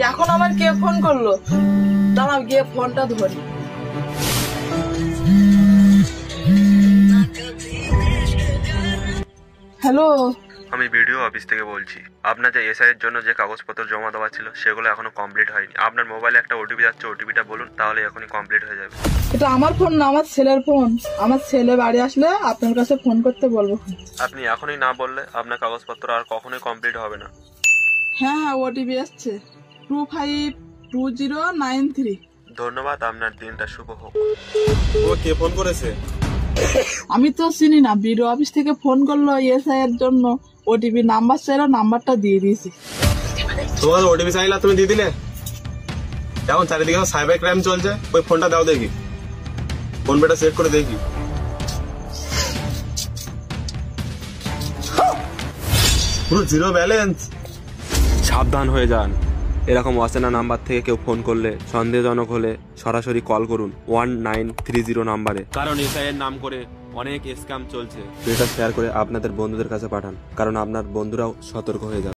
এখন আমার কে ফোন করলো? দাঁড়াও গিয়ে ফোনটা ধরি। হ্যালো, আমি ভিডিও অফিস থেকে বলছি। আপনার যে এসআই এর জন্য যে কাগজপত্র জমা দেওয়া ছিল সেগুলো এখনো কমপ্লিট হয়নি। আপনার মোবাইলে একটা ওটিপি যাচ্ছে, ওটিপিটা বলুন, তাহলে এখনই কমপ্লিট হয়ে যাবে। এটা আমার ফোন না, আমার ছেলের ফোন। আমার ছেলে বাড়ি আসলে আপনার কাছে ফোন করতে বলবো। আপনি এখনই না বললে আপনার কাগজপত্র আর কখনোই কমপ্লিট হবে না। হ্যাঁ হ্যাঁ, ওটিপি আসছে 252093। ধন্যবাদ, আপনার দিনটা শুভ হোক। ও কে ফোন করেছে? আমি তো চিনি না, বিডিও অফিস থেকে ফোন করলো এসআই এর জন্য। ওটিপি নাম্বার চাইলো, নাম্বারটা দিয়ে দিয়েছি। তোমার ওটিপি চাইলা, তুমি দিয়ে দিলে? এখন চারিদিকে সাইবার ক্রাইম চলছে, ওই ফোনটা দাও দেখি, ফোন পেটা চেক করে দেখি। পুরো জিরো ব্যালেন্স। সাবধান হয়ে যান, এরকম অচেনা নাম্বার থেকে কেউ ফোন করলে সন্দেহজনক হলে সরাসরি কল করুন 1930 নাম্বারে, কারণ এসআই এর নাম করে অনেক স্ক্যাম চলছে। এটা শেয়ার করে আপনাদের বন্ধুদের কাছে পাঠান, কারণ আপনার বন্ধুরাও সতর্ক হয়ে যাবে।